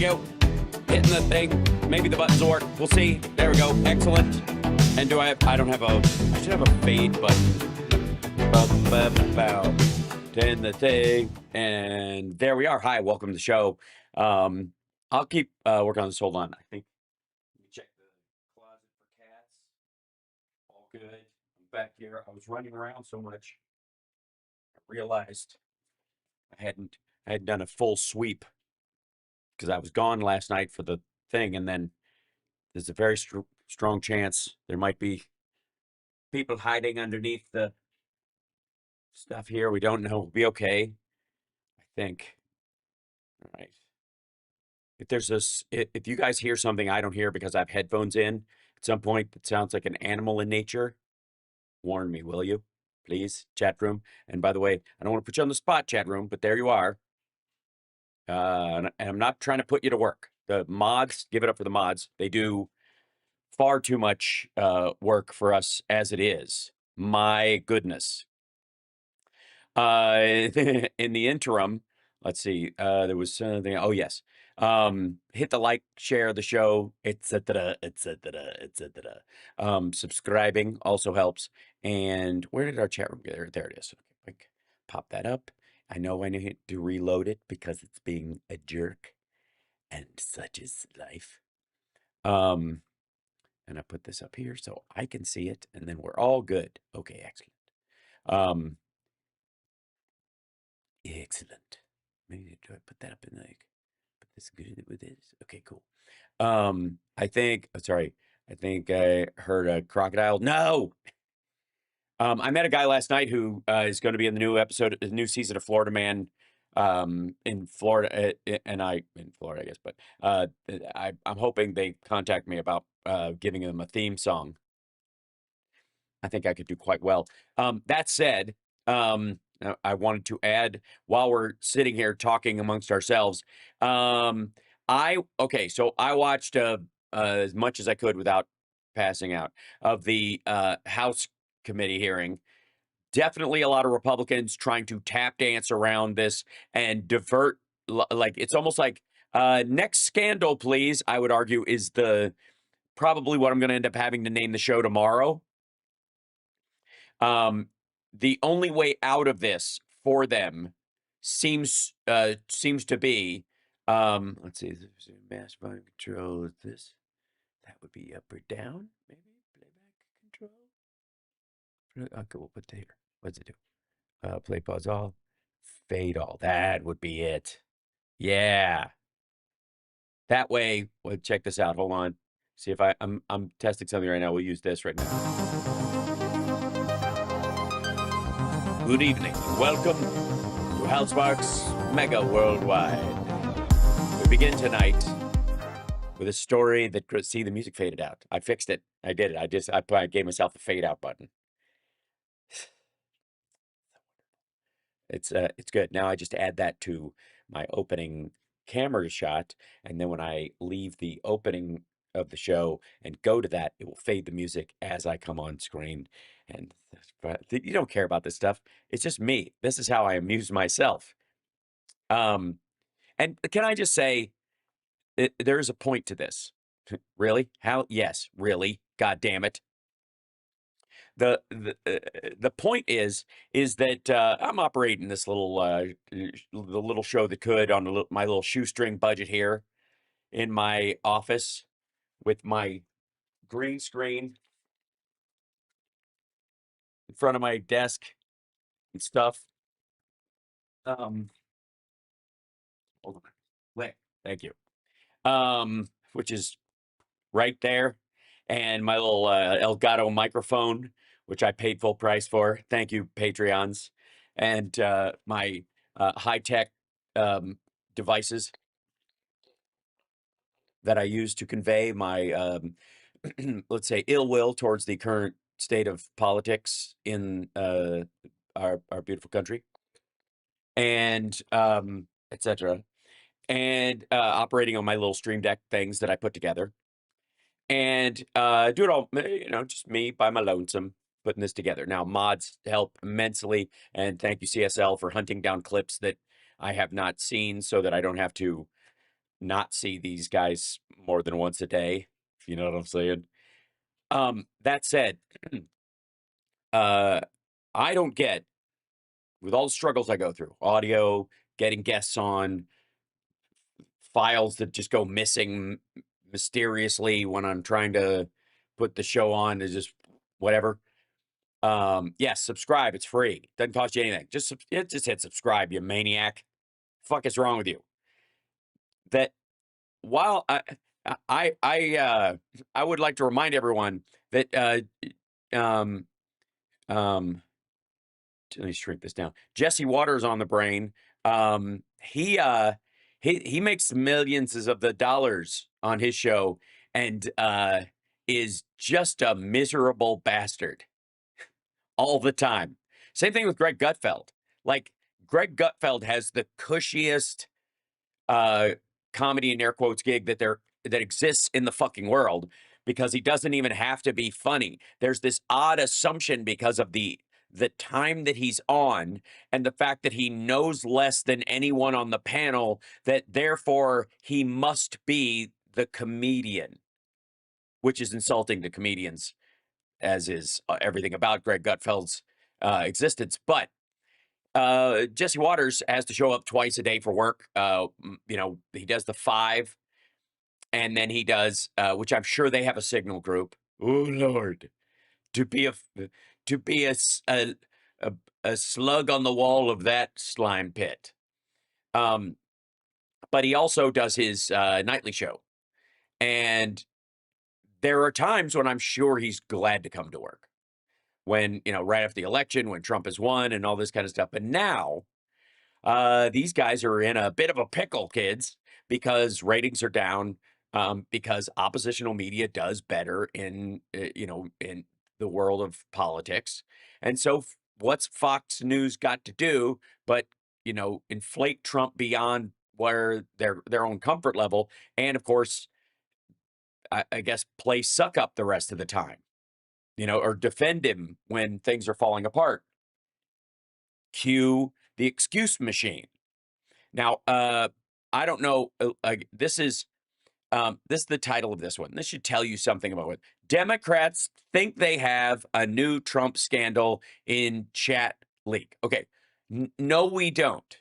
we go. Hitting the thing. Maybe the buttons will work. We'll see. There we go. Excellent. And do I don't have a, I should have a fade button. Turn the thing. And there we are. Hi, welcome to the show. I'll keep working on this. Hold on. I think, let me check the closet for cats. All good. I'm back here. I was running around so much. I realized I hadn't done a full sweep because I was gone last night for the thing, and then there's a very strong chance there might be people hiding underneath the stuff here. We don't know. We'll be okay, I think. All right. If there's this, if you guys hear something I don't hear because I have headphones in at some point that sounds like an animal in nature, warn me, will you? Please, chat room. And by the way, I don't want to put you on the spot, chat room, but there you are. And I'm not trying to put you to work. The mods, give it up for the mods. They do far too much work for us as it is. My goodness. In the interim, let's see. There was something. Oh yes. Hit the like, share the show, etc., etc., etc. Subscribing also helps. And where did our chat room go? There it is. Okay, pop that up. I know I need to reload it because it's being a jerk, and such is life. And I put this up here so I can see it, and then we're all good. Okay, excellent. Excellent. Maybe do I put that up in like, put this good with this? Okay, cool. I think, sorry, I think I heard a crocodile. No. I met a guy last night who is going to be in the new episode, the new season of Florida Man, in Florida, in Florida, I guess. But I'm hoping they contact me about giving them a theme song. I think I could do quite well. That said, I wanted to add, while we're sitting here talking amongst ourselves, so I watched as much as I could without passing out of the House committee hearing. Definitely a lot of Republicans trying to tap dance around this and divert, like it's almost like next scandal, please, I would argue, is probably what I'm going to end up having to name the show tomorrow. The only way out of this for them seems to be, let's see, mass volume control is this. That would be up or down, maybe playback control. Okay, we'll put there. What's it do? Play, pause all, fade all. That would be it. Yeah. That way, well, check this out. Hold on. See if I'm testing something right now. We'll use this right now. Good evening. Welcome to Housemarque's Mega Worldwide. We begin tonight with a story that, see, the music faded out. I fixed it. I did it. I gave myself the fade out button. It's good. Now I just add that to my opening camera shot, and then when I leave the opening of the show and go to that, it will fade the music as I come on screen. And you don't care about this stuff. It's just me. This is how I amuse myself. And can I just say, there is a point to this. Really? How? Yes, really. God damn it. The point is that I'm operating this the little show that could on my little shoestring budget here in my office with my green screen in front of my desk and stuff. Hold on. Wait, thank you. Which is right there, and my little Elgato microphone, which I paid full price for. Thank you, Patreons, and my high-tech devices that I use to convey my, let's say, ill will towards the current state of politics in our beautiful country, and etc. And operating on my little Stream Deck things that I put together. And do it all, just me by my lonesome putting this together. Now, mods help immensely, and thank you, CSL, for hunting down clips that I have not seen so that I don't have to not see these guys more than once a day, if you know what I'm saying. That said, I don't get, with all the struggles I go through, audio, getting guests on, files that just go missing mysteriously when I'm trying to put the show on, is just whatever. Yes, subscribe. It's free. Doesn't cost you anything. Just hit subscribe, you maniac. Fuck is wrong with you? That while I would like to remind everyone that um let me shrink this down. Jesse Waters on the brain. He makes millions of the dollars on his show and is just a miserable bastard all the time. Same thing with Greg Gutfeld. Like, Greg Gutfeld has the cushiest comedy in air quotes gig that exists in the fucking world, because he doesn't even have to be funny. There's this odd assumption because of the time that he's on and the fact that he knows less than anyone on the panel, that therefore he must be the comedian, which is insulting to comedians, as is everything about Greg Gutfeld's existence. But Jesse Waters has to show up twice a day for work. He does the 5, and then he does, which I'm sure they have a signal group. Oh Lord, to be a slug on the wall of that slime pit. But he also does his nightly show, and there are times when I'm sure he's glad to come to work. When, right after the election, when Trump has won and all this kind of stuff. But now, these guys are in a bit of a pickle, kids, because ratings are down, because oppositional media does better in the world of politics. And so what's Fox News got to do but, inflate Trump beyond where their own comfort level, and of course, I guess play suck up the rest of the time, or defend him when things are falling apart. Cue the excuse machine. Now, I don't know. This is the title of this one. This should tell you something about what Democrats think they have a new Trump scandal in chat leak. Okay, no, we don't.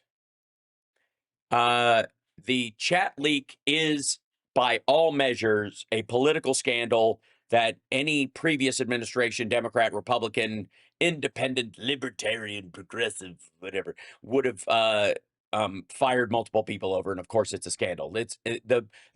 The chat leak is, by all measures, a political scandal that any previous administration, Democrat, Republican, independent, libertarian, progressive, whatever, would have fired multiple people over. And of course, it's a scandal. It's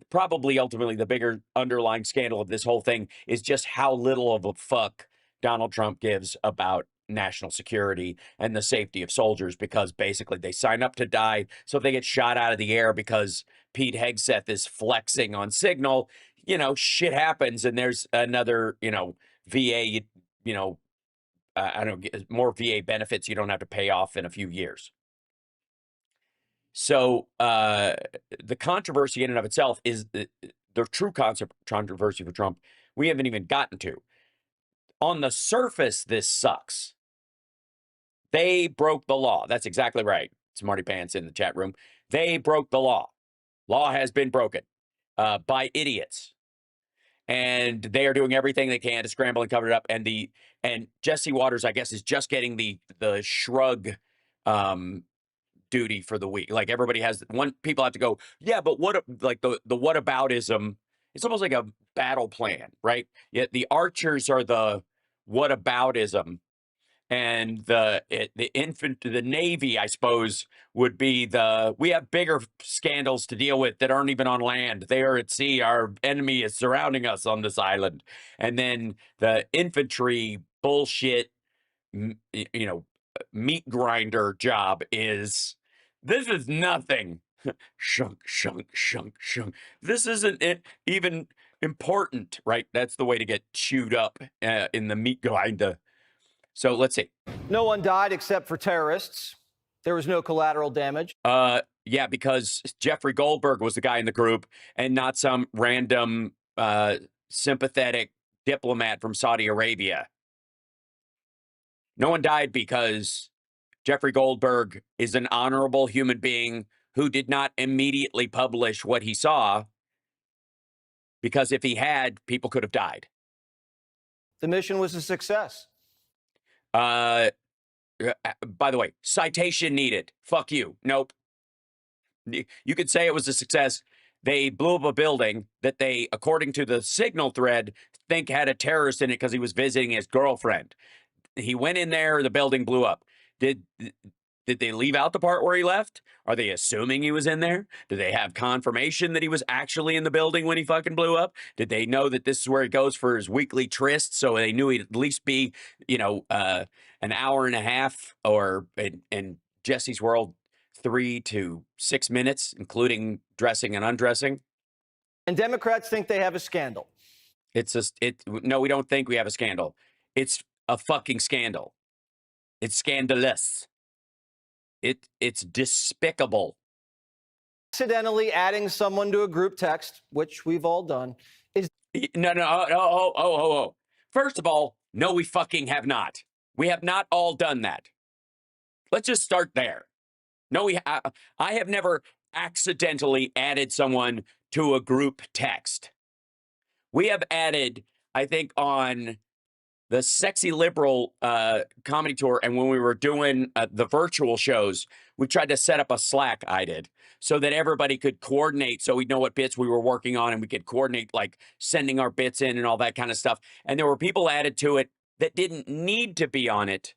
probably ultimately the bigger underlying scandal of this whole thing is just how little of a fuck Donald Trump gives about national security and the safety of soldiers, because basically they sign up to die. So if they get shot out of the air because Pete Hegseth is flexing on signal, shit happens, and there's another, VA, I don't know, more VA benefits you don't have to pay off in a few years. So the controversy in and of itself is the true controversy for Trump we haven't even gotten to. On the surface, this sucks. They broke the law. That's exactly right. Smarty Pants in the chat room. They broke the law. Law has been broken by idiots. And they are doing everything they can to scramble and cover it up. And Jesse Waters, I guess, is just getting the shrug duty for the week. Like, everybody has people have to go, yeah, but what, like the whataboutism, it's almost like a battle plan, right? Yet the archers are the whataboutism, and the Navy, I suppose, would be we have bigger scandals to deal with that aren't even on land. They are at sea. Our enemy is surrounding us on this island. And then the infantry bullshit, meat grinder job is, this is nothing. Shunk, shunk, shunk, shunk. This isn't even important, right? That's the way to get chewed up in the meat grinder. So let's see. No one died except for terrorists. There was no collateral damage. Yeah, because Jeffrey Goldberg was the guy in the group and not some random sympathetic diplomat from Saudi Arabia. No one died because Jeffrey Goldberg is an honorable human being who did not immediately publish what he saw, because if he had, people could have died. The mission was a success. By the way, citation needed. Fuck you. Nope. You could say it was a success. They blew up a building that they, according to the signal thread, think had a terrorist in it because he was visiting his girlfriend. He went in there, the building blew up. Did they leave out the part where he left? Are they assuming he was in there? Do they have confirmation that he was actually in the building when he fucking blew up? Did they know that this is where he goes for his weekly tryst, so they knew he'd at least be, an hour and a half, or in Jesse's world, 3 to 6 minutes, including dressing and undressing? And Democrats think they have a scandal. No, we don't think we have a scandal. It's a fucking scandal. It's scandalous. It's despicable. Accidentally adding someone to a group text, which we've all done, is No. First of all, no, we fucking have not. We have not all done that. Let's just start there. No, I have never accidentally added someone to a group text. We have added, I think, on the Sexy Liberal comedy tour, and when we were doing the virtual shows, we tried to set up a Slack, I did, so that everybody could coordinate, so we'd know what bits we were working on, and we could coordinate, like, sending our bits in and all that kind of stuff. And there were people added to it that didn't need to be on it,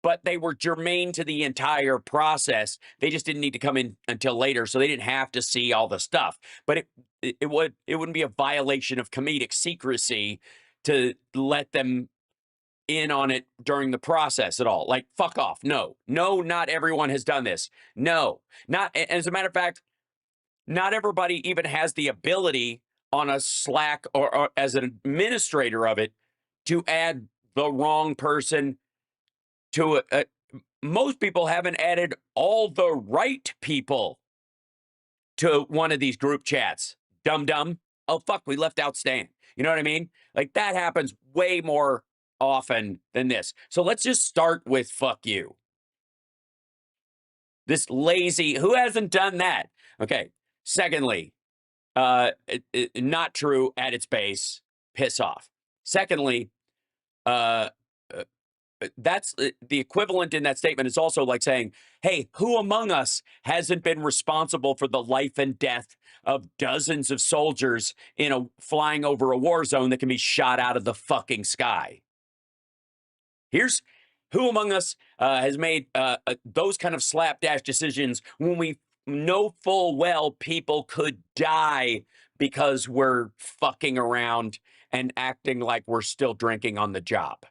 but they were germane to the entire process. They just didn't need to come in until later, so they didn't have to see all the stuff. But it wouldn't be a violation of comedic secrecy to let them in on it during the process at all. Like, fuck off. No, not everyone has done this. No, not. As a matter of fact, not everybody even has the ability on a Slack or as an administrator of it to add the wrong person to most people haven't added all the right people to one of these group chats. Dumb. Oh, fuck, we left out Stan. You know what I mean? Like, that happens way more often than this. So let's just start with fuck you. This lazy, who hasn't done that? Okay. Secondly, not true at its base. Piss off. Secondly, that's the equivalent in that statement is also like saying, hey, who among us hasn't been responsible for the life and death of dozens of soldiers flying over a war zone that can be shot out of the fucking sky? Here's who among us has made those kind of slapdash decisions when we know full well people could die because we're fucking around and acting like we're still drinking on the job.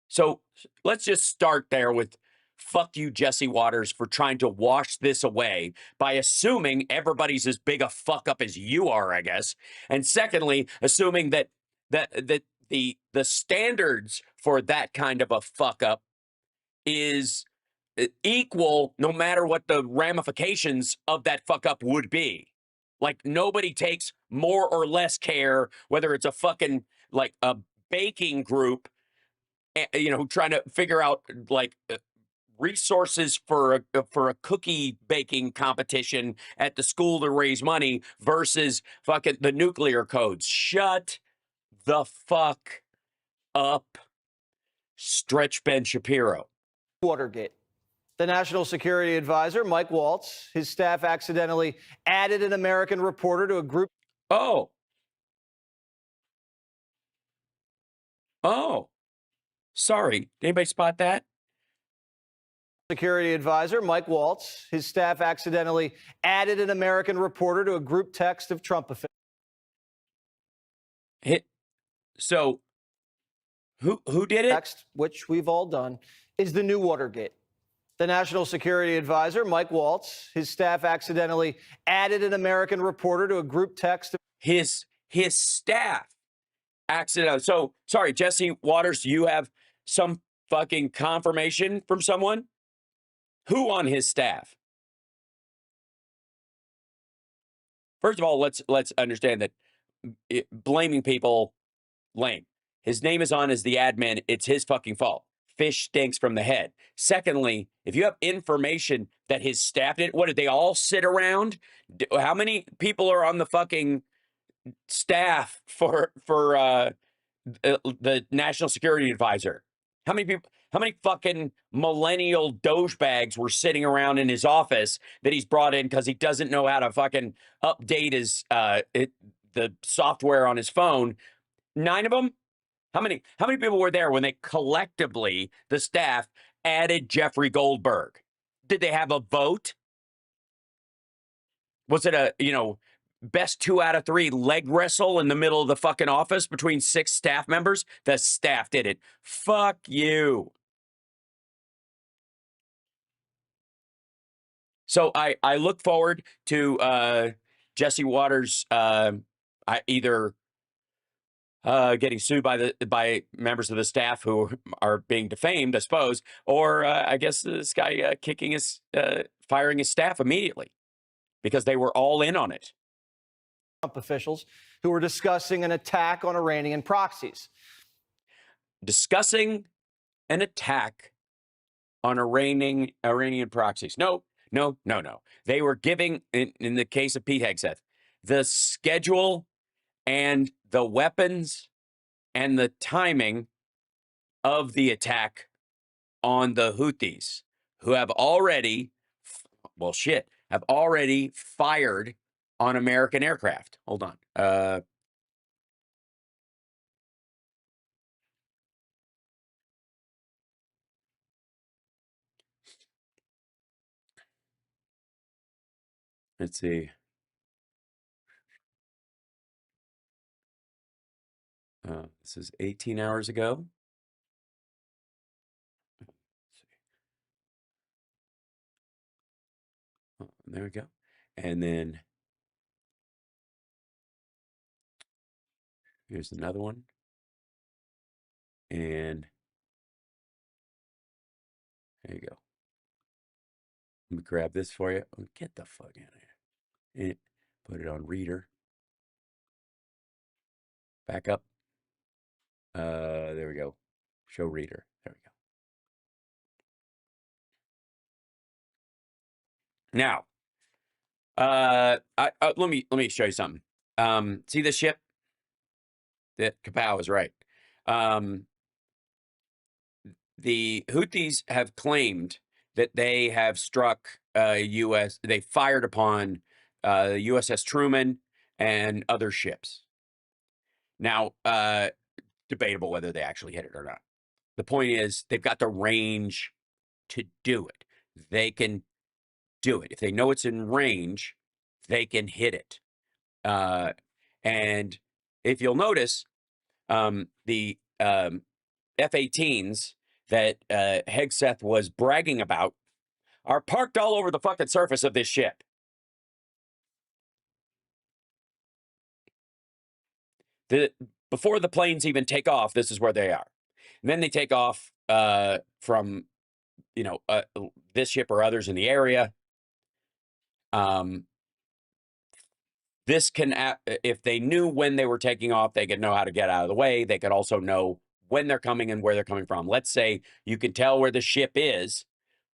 So let's just start there with fuck you, Jesse Waters, for trying to wash this away by assuming everybody's as big a fuck up as you are, I guess. And secondly, assuming that the standards for that kind of a fuck up is equal no matter what the ramifications of that fuck up would be. Like, nobody takes more or less care, whether it's a fucking, like, a baking group, trying to figure out, like, resources for a cookie baking competition at the school to raise money versus fucking the nuclear codes. Shut the fuck up, Stretch Ben Shapiro. Watergate. The National Security Advisor, Mike Waltz, his staff accidentally added an American reporter to a group. Oh, sorry. Did anybody spot that? Security Advisor, Mike Waltz, his staff accidentally added an American reporter to a group text of Trump officials. So, who did it? Text, which we've all done, is the new Watergate. The National Security Advisor, Mike Waltz, his staff accidentally added an American reporter to a group text. His staff accidentally. So, sorry, Jesse Waters, you have some fucking confirmation from someone? Who on his staff? First of all, let's understand that blaming people, lame. His name is on as the admin. It's his fucking fault. fish stinks from the head. Secondly, if you have information that his staff did, what did they all sit around? How many people are on the fucking staff for the national security advisor? How many people? How many fucking millennial douchebags were sitting around in his office that he's brought in because he doesn't know how to fucking update his the software on his phone? 9 of them. How many people were there when they collectively, the staff, added Jeffrey Goldberg? Did they have a vote? Was it a, best 2 out of 3 leg wrestle in the middle of the fucking office between 6 staff members? The staff did it. Fuck you. So I look forward to Jesse Waters either getting sued by members of the staff who are being defamed, I suppose, or I guess this guy firing his staff immediately because they were all in on it. Trump officials who were discussing an attack on Iranian proxies. Discussing an attack on Iranian proxies. No. They were giving, in the case of Pete Hegseth, the schedule and the weapons and the timing of the attack on the Houthis, who have already, fired on American aircraft. Hold on. Let's see. This is 18 hours ago. Oh, there we go. And then here's another one. And there you go. Let me grab this for you. Get the fuck out of here. And put it on reader. Back up. There we go. Show reader. There we go. Now, let me show you something. See this ship? That Kapow is right. The Houthis have claimed that they have struck they fired upon USS Truman and other ships. Now, debatable whether they actually hit it or not. The point is, they've got the range to do it. They can do it. If they know it's in range, they can hit it. And if you'll notice, the F-18s that Hegseth was bragging about are parked all over the fucking surface of this ship. Before the planes even take off, this is where they are. And then they take off from, this ship or others in the area. This can, if they knew when they were taking off, they could know how to get out of the way. They could also know when they're coming and where they're coming from. Let's say you can tell where the ship is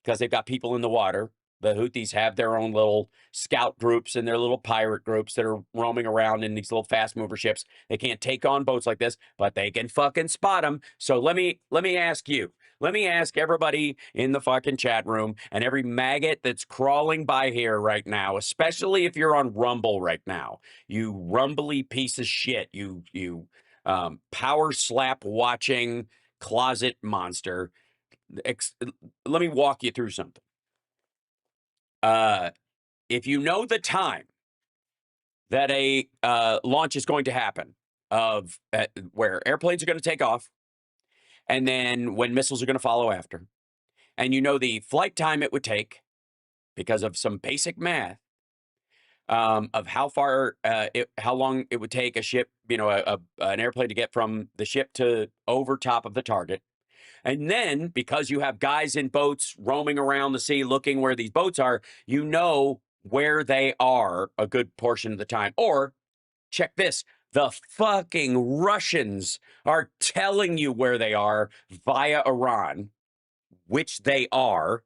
because they've got people in the water. The Houthis have their own little scout groups and their little pirate groups that are roaming around in these little fast mover ships. They can't take on boats like this, but they can fucking spot them. So let me ask you. Let me ask everybody in the fucking chat room and every maggot that's crawling by here right now, especially if you're on Rumble right now, you rumbly piece of shit, you power slap watching closet monster. Let me walk you through something. If you know the time that a launch is going to happen of where airplanes are going to take off, and then when missiles are going to follow after, and you know the flight time it would take because of some basic math of how long it would take a ship, an airplane to get from the ship to over top of the target. And then, because you have guys in boats roaming around the sea looking where these boats are, you know where they are a good portion of the time. Or, check this, The fucking Russians are telling you where they are via Iran, which they are.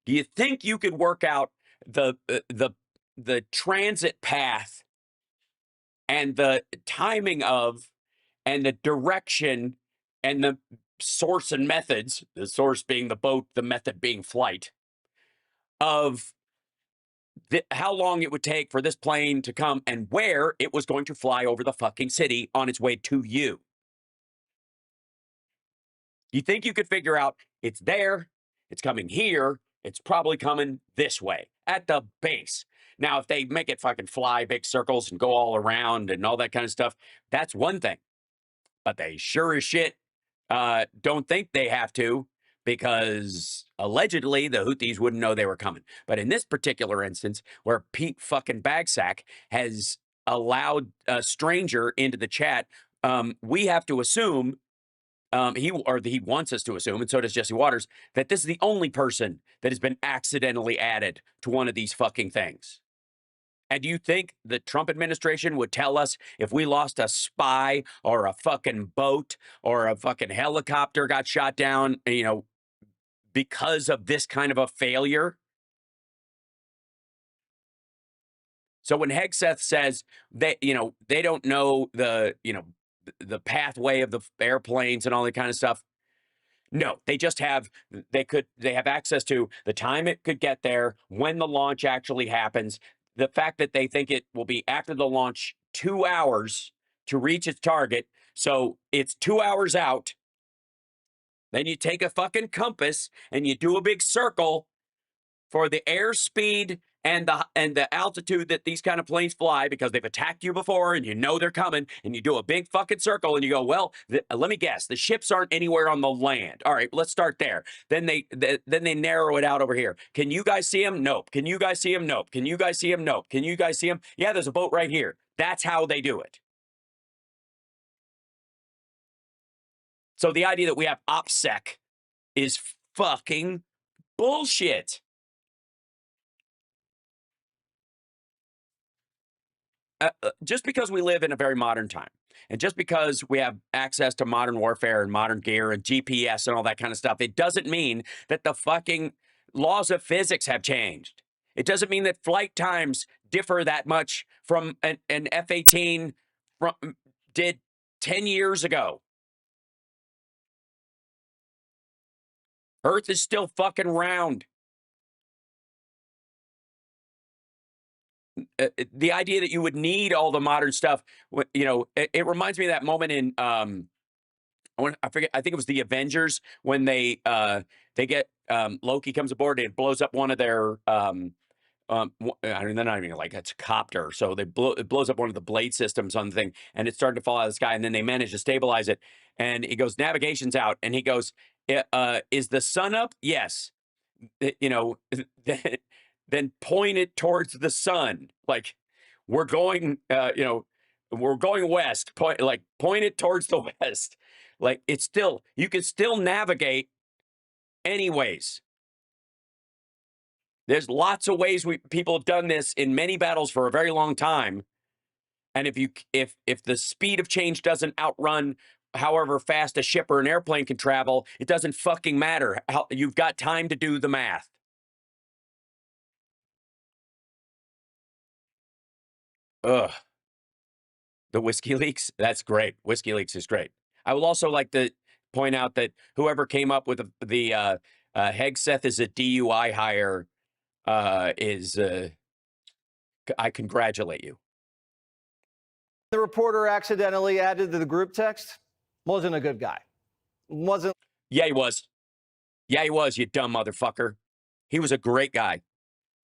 Do you think you could work out the transit path and the timing of and the direction and the source and methods, the source being the boat, the method being flight, of how long it would take for this plane to come and where it was going to fly over the fucking city on its way to you? You think you could figure out it's there, it's coming here, it's probably coming this way at the base. Now, if they make it fucking fly big circles and go all around and all that kind of stuff, that's one thing. But they sure as shit don't think they have to, because allegedly the Houthis wouldn't know they were coming. But in this particular instance, where Pete fucking Bagsack has allowed a stranger into the chat, we have to assume, he wants us to assume, and so does Jesse Waters, that this is the only person that has been accidentally added to one of these fucking things. And do you think the Trump administration would tell us if we lost a spy or a fucking boat or a fucking helicopter got shot down, because of this kind of a failure? So when Hegseth says they don't know the pathway of the airplanes and all that kind of stuff, no, they just have access to the time it could get there, when the launch actually happens, the fact that they think it will be after the launch 2 hours to reach its target. So it's 2 hours out. Then you take a fucking compass and you do a big circle for the airspeed and the altitude that these kind of planes fly, because they've attacked you before and they're coming, and you do a big fucking circle and you go, well, let me guess, the ships aren't anywhere on the land. All right, let's start there. Then they narrow it out over here. Can you guys see them? Nope. Can you guys see them? Nope. Can you guys see them? Nope. Can you guys see them? Yeah, there's a boat right here. That's how they do it. So the idea that we have OPSEC is fucking bullshit. Just because we live in a very modern time, and just because we have access to modern warfare and modern gear and GPS and all that kind of stuff, it doesn't mean that the fucking laws of physics have changed. It doesn't mean that flight times differ that much from an F-18 did 10 years ago. Earth is still fucking round. The idea that you would need all the modern stuff, it reminds me of that moment in I forget, I think it was the Avengers, when they get Loki comes aboard and blows up one of their I mean, they're not even like, it's a copter, so it blows up one of the blade systems on the thing, and it's starting to fall out of the sky, and then they manage to stabilize it, and he goes, navigation's out, and he goes, is the sun up? Yes. Then point it towards the sun. Like, we're going, we're going west. Point it towards the west. Like, you can still navigate anyways. There's lots of ways people have done this in many battles for a very long time. And if the speed of change doesn't outrun however fast a ship or an airplane can travel, it doesn't fucking matter. You've got time to do the math. Ugh. The Whiskey Leaks? That's great. Whiskey Leaks is great. I would also like to point out that whoever came up with the Hegseth is a DUI hire I congratulate you. The reporter accidentally added to the group text wasn't a good guy. Wasn't. Yeah, he was. Yeah, he was, you dumb motherfucker. He was a great guy.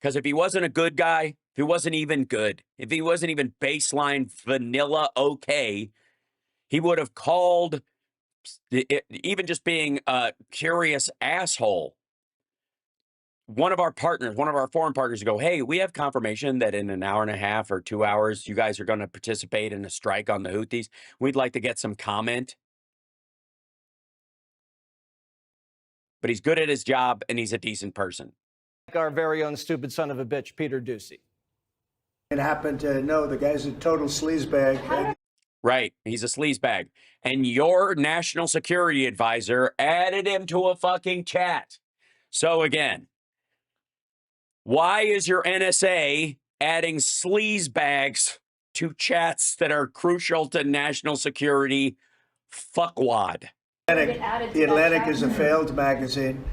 Because if he wasn't a good guy, if he wasn't even good, if he wasn't even baseline vanilla okay, he would have called, even just being a curious asshole, one of our foreign partners, go, hey, we have confirmation that in an hour and a half or 2 hours, you guys are going to participate in a strike on the Houthis. We'd like to get some comment. But he's good at his job, and he's a decent person. Our very own stupid son of a bitch, Peter Doocy. And happen to know the guy's a total sleazebag. Right. He's a sleazebag. And your national security advisor added him to a fucking chat. So again, why is your NSA adding sleazebags to chats that are crucial to national security? Fuckwad. The Atlantic is a failed magazine.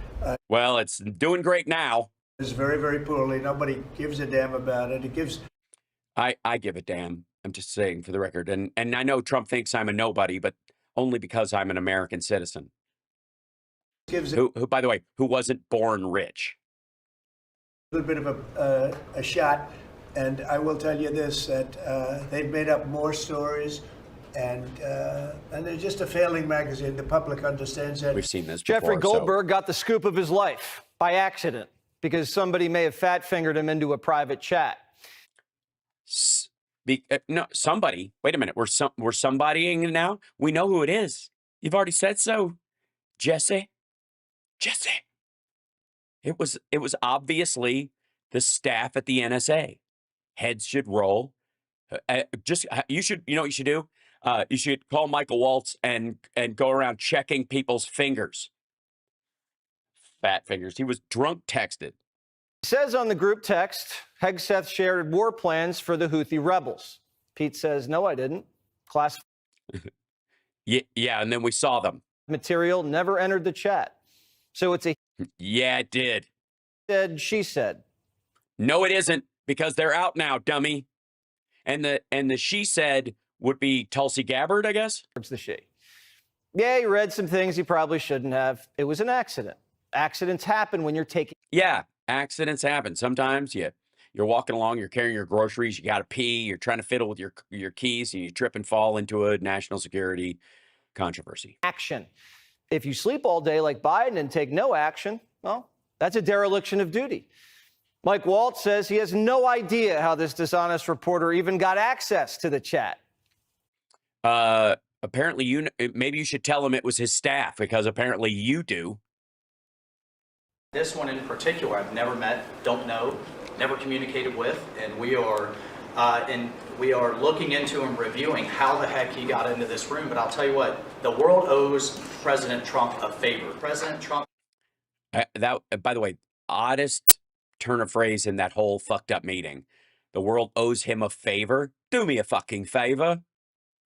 Well, it's doing great now. It's very, very poorly. Nobody gives a damn about it. It gives. I give a damn. I'm just saying for the record. And I know Trump thinks I'm a nobody, but only because I'm an American citizen. Who, by the way, who wasn't born rich. A little bit of a shot. And I will tell you this, that they've made up more stories. And they're just a failing magazine. The public understands that. We've seen this before. Jeffrey Goldberg got the scoop of his life by accident because somebody may have fat-fingered him into a private chat. No, somebody. Wait a minute. We're somebodying now. We know who it is. You've already said so, Jesse. It was obviously the staff at the NSA. Heads should roll. You know what you should do? You should call Michael Waltz and go around checking people's fingers. Fat fingers. He was drunk texted. It says on the group text, Hegseth shared war plans for the Houthi rebels. Pete says, no, I didn't. Class yeah, and then we saw them. Material never entered the chat. So it's a yeah, it did. Said, she said. No, it isn't, because they're out now, dummy. And the she said would be Tulsi Gabbard, I guess. It's the she. Yeah, he read some things he probably shouldn't have. It was an accident. Accidents happen when you're taking. Yeah, accidents happen. Sometimes you're walking along, you're carrying your groceries, you got to pee, you're trying to fiddle with your keys, and you trip and fall into a national security controversy. Action. If you sleep all day like Biden and take no action, well, that's a dereliction of duty. Mike Waltz says he has no idea how this dishonest reporter even got access to the chat. Apparently, maybe you should tell him it was his staff, because apparently you do. This one in particular, I've never met, don't know, never communicated with, and we are looking into and reviewing how the heck he got into this room. But I'll tell you what, the world owes President Trump a favor. President Trump. By the way, oddest turn of phrase in that whole fucked up meeting. The world owes him a favor. Do me a fucking favor.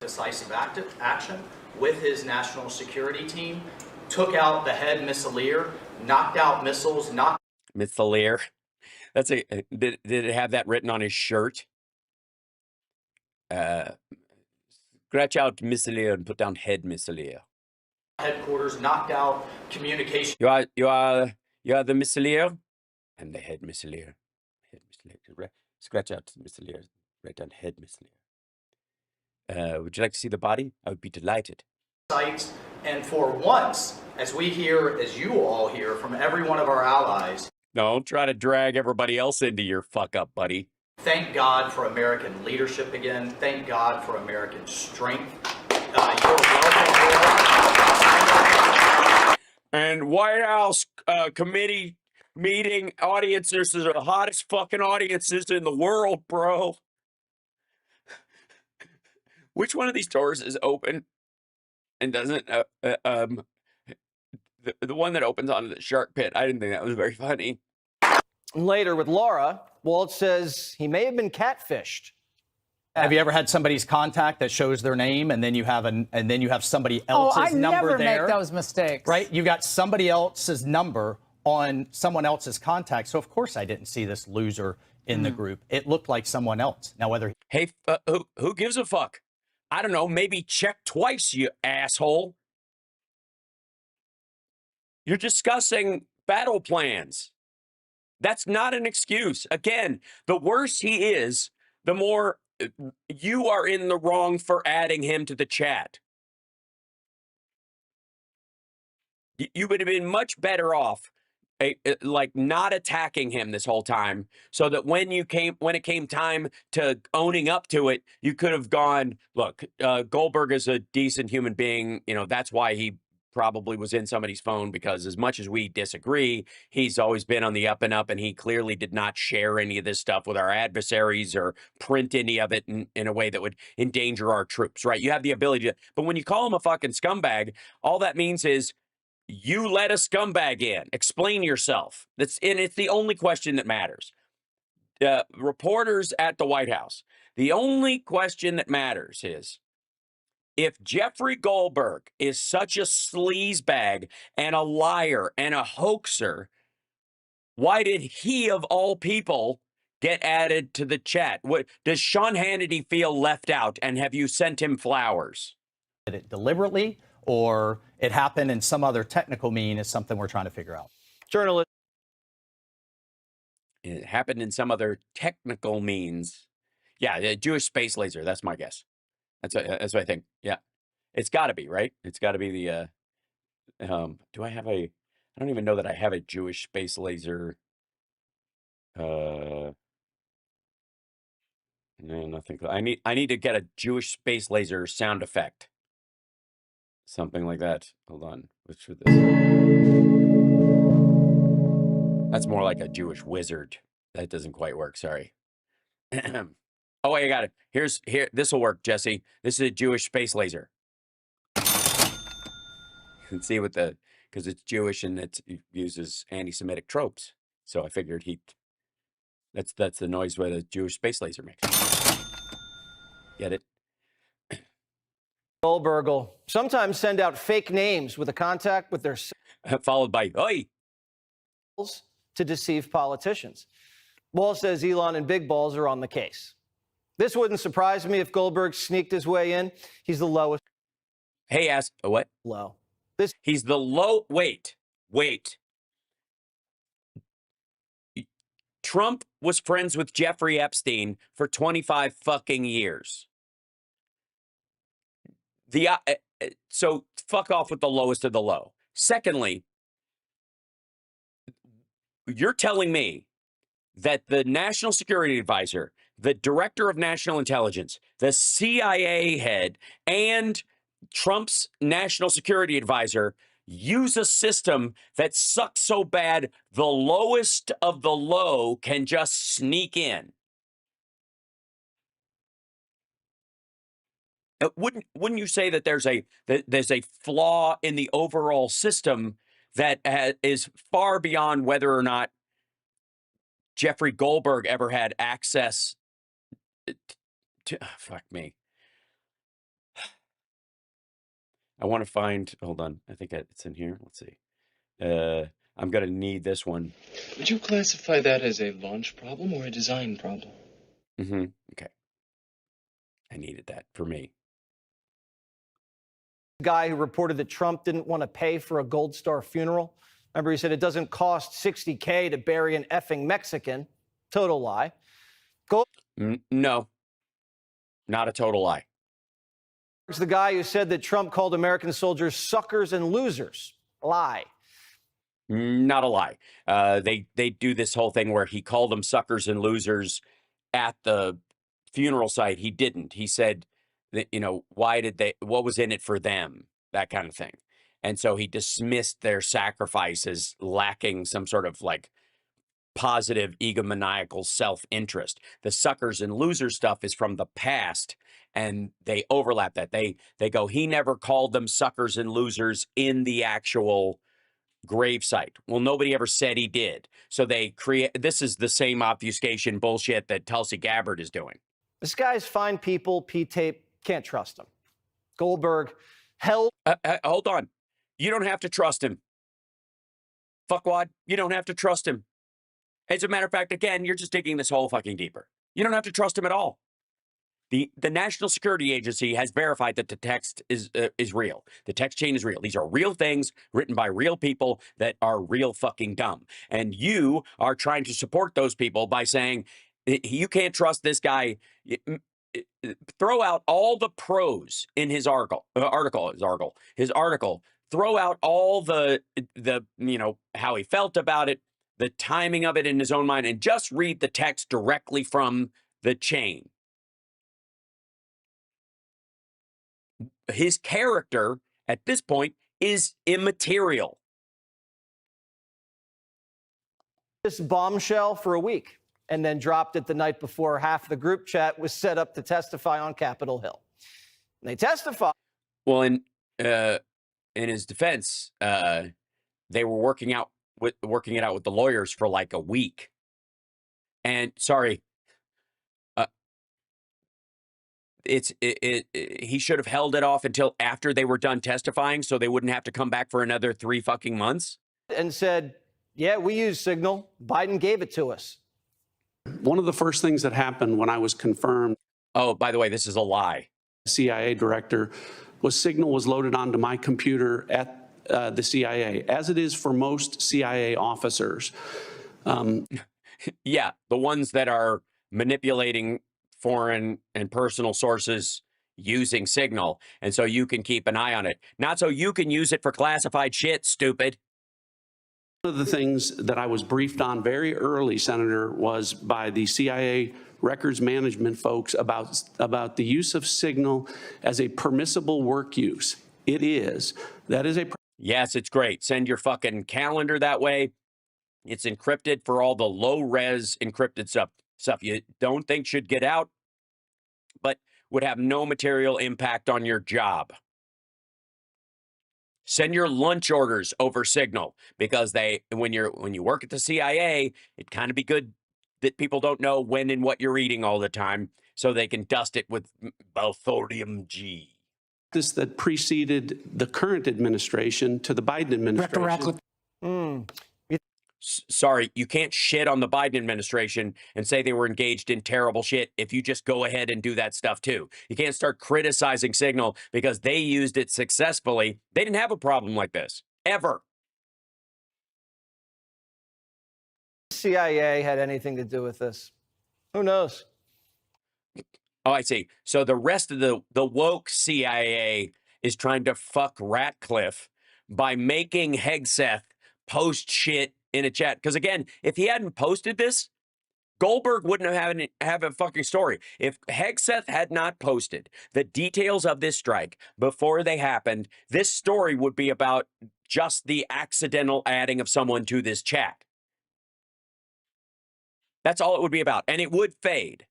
Decisive action with his national security team, took out the head missileer, knocked out missiles, missileer. That's did it have that written on his shirt? Scratch out missileer and put down head missileer. Headquarters, knocked out communication. You are the missileer and the head missileer. Head missileer. Scratch out missileer. Write down head missileer. Would you like to see the body? I would be delighted. Sites, and for once, as you all hear from every one of our allies. Don't try to drag everybody else into your fuck up, buddy. Thank God for American leadership again. Thank God for American strength. You're welcome. And White House committee meeting audiences are the hottest fucking audiences in the world, bro. Which one of these doors is open and doesn't? The one that opens onto the shark pit. I didn't think that was very funny. Later with Laura, Walt says he may have been catfished. Have you ever had somebody's contact that shows their name and then you have somebody else's number there? I never make those mistakes. Right? You got somebody else's number on someone else's contact. So of course I didn't see this loser in the group. It looked like someone else. Now whether hey, who gives a fuck? I don't know. Maybe check twice, you asshole. You're discussing battle plans. That's not an excuse. Again, the worse he is, the more you are in the wrong for adding him to the chat. You would have been much better off like not attacking him this whole time, so that when it came time to owning up to it, you could have gone, look, Goldberg is a decent human being. You know, that's why he probably was in somebody's phone, because as much as we disagree, he's always been on the up and up, and he clearly did not share any of this stuff with our adversaries or print any of it in a way that would endanger our troops, right? You have the ability to, but when you call him a fucking scumbag, all that means is you let a scumbag in. Explain yourself. And it's the only question that matters. Reporters at the White House, the only question that matters is, if Jeffrey Goldberg is such a sleazebag and a liar and a hoaxer, why did he, of all people, get added to the chat? What does Sean Hannity feel left out, and have you sent him flowers? Did it deliberately, or it happened in some other technical mean, is something we're trying to figure out. Journalist. It happened in some other technical means. Yeah, the Jewish space laser. That's my guess. That's what I think. Yeah, it's got to be, right. It's got to be the. Do I have a? I don't even know that I have a Jewish space laser. No, nothing. I need to get a Jewish space laser sound effect. Something like that. Hold on. Which should this? That's more like a Jewish wizard. That doesn't quite work. Sorry. Oh, I got it. Here. This will work, Jesse. This is a Jewish space laser. You can see with because it's Jewish and it uses anti-Semitic tropes. So I figured that's the noise where the Jewish space laser makes. Get it? Goldberg will sometimes send out fake names with a contact with their Followed by, oi! to deceive politicians. Wall says Elon and Big Balls are on the case. This wouldn't surprise me if Goldberg sneaked his way in. He's the lowest. Hey, ask what? Low. He's the low. Wait. Trump was friends with Jeffrey Epstein for 25 fucking years. So fuck off with the lowest of the low. Secondly, you're telling me that the National Security Advisor, the Director of National Intelligence, the CIA head, and Trump's National Security Advisor use a system that sucks so bad the lowest of the low can just sneak in. Wouldn't you say that there's a flaw in the overall system that is far beyond whether or not Jeffrey Goldberg ever had access to fuck me. I want to find, hold on, I think it's in here. Let's see. I'm going to need this one. Would you classify that as a launch problem or a design problem? Okay. I needed that for me. Guy who reported that Trump didn't want to pay for a Gold Star funeral. Remember, he said it doesn't cost $60K to bury an effing Mexican. Total lie. No, not a total lie. The guy who said that Trump called American soldiers suckers and losers. Lie. Not a lie. They do this whole thing where he called them suckers and losers at the funeral site. He didn't. He said that, what was in it for them? That kind of thing. And so he dismissed their sacrifice as lacking some sort of like positive egomaniacal self-interest. The suckers and losers stuff is from the past, and they overlap that. They go, he never called them suckers and losers in the actual gravesite. Well, nobody ever said he did. So they this is the same obfuscation bullshit that Tulsi Gabbard is doing. This guy's fine people, P-tape, can't trust him. Goldberg held. Hold on. You don't have to trust him. Fuckwad, you don't have to trust him. As a matter of fact, again, you're just digging this hole fucking deeper. You don't have to trust him at all. The National Security Agency has verified that the text is real. The text chain is real. These are real things written by real people that are real fucking dumb. And you are trying to support those people by saying you can't trust this guy. Throw out all the pros in his article. Throw out all the how he felt about it, the timing of it in his own mind, and just read the text directly from the chain. His character at this point is immaterial. This bombshell for a week and then dropped it the night before half the group chat was set up to testify on Capitol Hill. And they testified. Well, in his defense, they were working it out with the lawyers for like a week. And sorry, he should have held it off until after they were done testifying, so they wouldn't have to come back for another 3 fucking months. And said, yeah, we use Signal. Biden gave it to us. One of the first things that happened when I was confirmed Oh, by the way, this is a lie. CIA director was Signal was loaded onto my computer at the CIA, as it is for most CIA officers. Yeah, the ones that are manipulating foreign and personal sources using Signal, and so you can keep an eye on it. Not so you can use it for classified shit, stupid. One of the things that I was briefed on very early, Senator, was by the CIA records management folks about the use of Signal as a permissible work use. It is. That is a... Yes, it's great. Send your fucking calendar that way. It's encrypted for all the low-res encrypted stuff you don't think should get out, but would have no material impact on your job. Send your lunch orders over Signal, because when you work at the CIA, it kind of be good that people don't know when and what you're eating all the time, so they can dust it with Balthorium G. This that preceded the current administration to the Biden administration. Sorry, you can't shit on the Biden administration and say they were engaged in terrible shit if you just go ahead and do that stuff too. You can't start criticizing Signal because they used it successfully. They didn't have a problem like this, ever. CIA had anything to do with this? Who knows? Oh, I see. So the rest of the woke CIA is trying to fuck Ratcliffe by making Hegseth post shit in a chat. Because again, if he hadn't posted this, Goldberg wouldn't have a fucking story. If Hegseth had not posted the details of this strike before they happened, this story would be about just the accidental adding of someone to this chat. That's all it would be about. And it would fade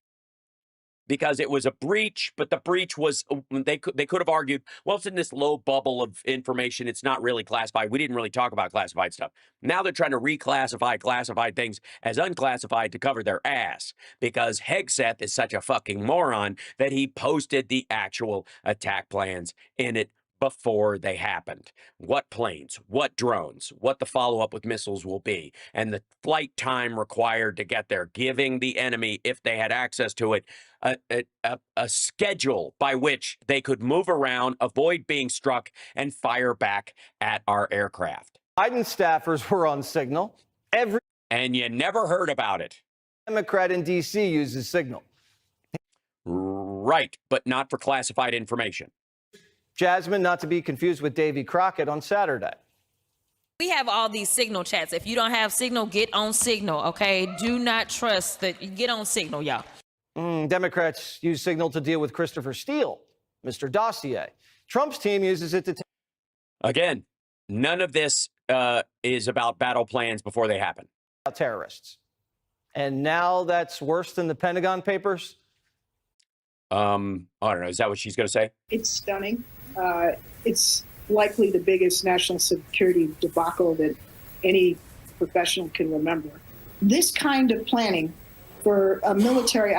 because it was a breach, but the breach was, they could have argued, well, it's in this low bubble of information. It's not really classified. We didn't really talk about classified stuff. Now they're trying to reclassify classified things as unclassified to cover their ass because Hegseth is such a fucking moron that he posted the actual attack plans in it before they happened. What planes, what drones, what the follow-up with missiles will be, and the flight time required to get there, giving the enemy, if they had access to it, a schedule by which they could move around, avoid being struck, and fire back at our aircraft. Biden staffers were on Signal. And you never heard about it. Democrat in D.C. uses Signal. Right, but not for classified information. Jasmine, not to be confused with Davy Crockett on Saturday. We have all these Signal chats. If you don't have Signal, get on Signal, okay? Do not trust that. Get on Signal, y'all. Democrats use Signal to deal with Christopher Steele, Mr. Dossier. Trump's team uses it to... Again, none of this is about battle plans before they happen. Terrorists. And now that's worse than the Pentagon Papers? I don't know. Is that what she's going to say? It's stunning. It's likely the biggest national security debacle that any professional can remember. This kind of planning for a military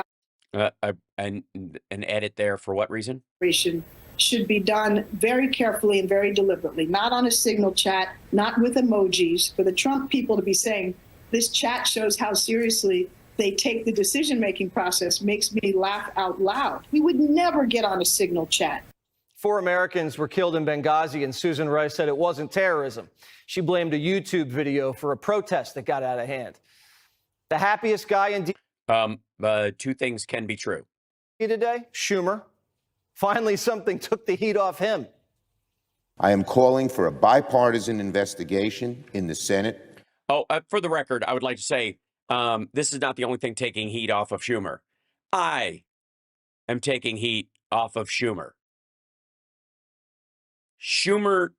An edit there for what reason? operation should be done very carefully and very deliberately, not on a Signal chat, not with emojis. For the Trump people to be saying, this chat shows how seriously they take the decision-making process makes me laugh out loud. We would never get on a Signal chat. 4 Americans were killed in Benghazi, and Susan Rice said it wasn't terrorism. She blamed a YouTube video for a protest that got out of hand. The happiest guy in D.C. 2 things can be true. Today, Schumer. Finally, something took the heat off him. I am calling for a bipartisan investigation in the Senate. Oh, for the record, I would like to say this is not the only thing taking heat off of Schumer. I am taking heat off of Schumer. Schumer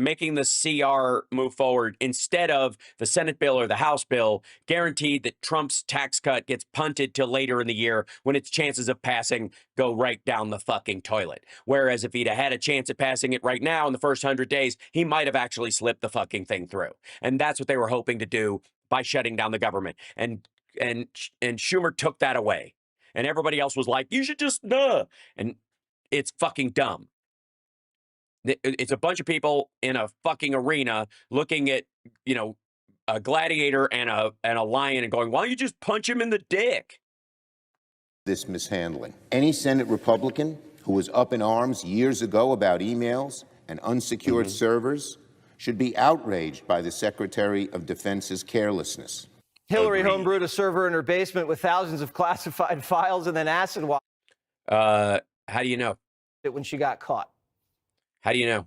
making the CR move forward instead of the Senate bill or the House bill, guaranteed that Trump's tax cut gets punted till later in the year when its chances of passing go right down the fucking toilet. Whereas if he'd have had a chance at passing it right now in the first 100 days, he might have actually slipped the fucking thing through. And that's what they were hoping to do by shutting down the government. And Schumer took that away. And everybody else was like, you should just, and it's fucking dumb. It's a bunch of people in a fucking arena looking at, you know, a gladiator and a lion and going, why don't you just punch him in the dick? This mishandling. Any Senate Republican who was up in arms years ago about emails and unsecured servers should be outraged by the Secretary of Defense's carelessness. Hillary homebrewed a server in her basement with thousands of classified files and then acid washed How do you know? it when she got caught. How do you know?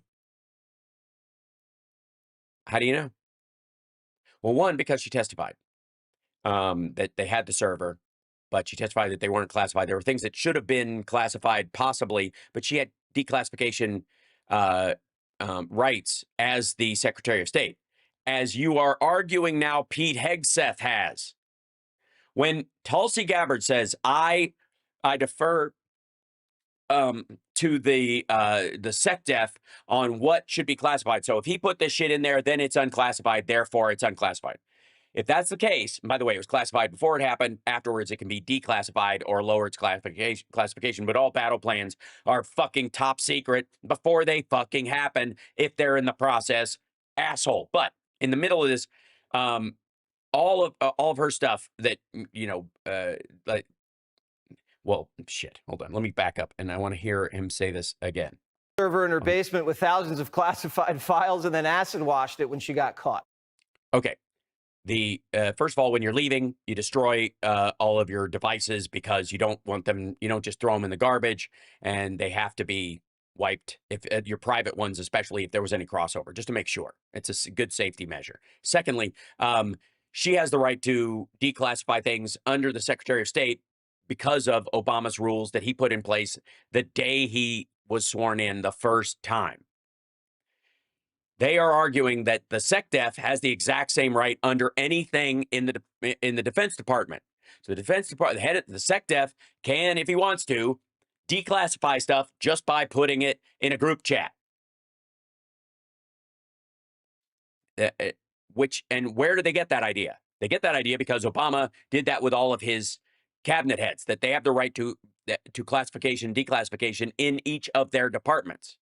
How do you know? Well, one, because she testified that they had the server, but she testified that they weren't classified. There were things that should have been classified possibly, but she had declassification rights as the Secretary of State. As you are arguing now, Pete Hegseth has. When Tulsi Gabbard says, I defer to the SecDef on what should be classified. So if he put this shit in there, then it's unclassified. Therefore, it's unclassified. If that's the case, and by the way, it was classified before it happened. Afterwards, it can be declassified or lower its classification. But all battle plans are fucking top secret before they fucking happen if they're in the process. Asshole. But in the middle of this, all of her stuff that, you know, like, well, shit, hold on. Let me back up, and I want to hear him say this again. Server in her basement with thousands of classified files and then acid washed it when she got caught. Okay. First of all, when you're leaving, you destroy all of your devices because you don't want them, you don't just throw them in the garbage, and they have to be wiped, if your private ones, especially if there was any crossover, just to make sure. It's a good safety measure. Secondly, she has the right to declassify things under the Secretary of State because of Obama's rules that he put in place the day he was sworn in the first time. They are arguing that the SecDef has the exact same right under anything in the Defense Department. So the Defense Department, the head of the SecDef can, if he wants to, declassify stuff just by putting it in a group chat. And where do they get that idea? They get that idea because Obama did that with all of his cabinet heads, that they have the right to classification, declassification in each of their departments.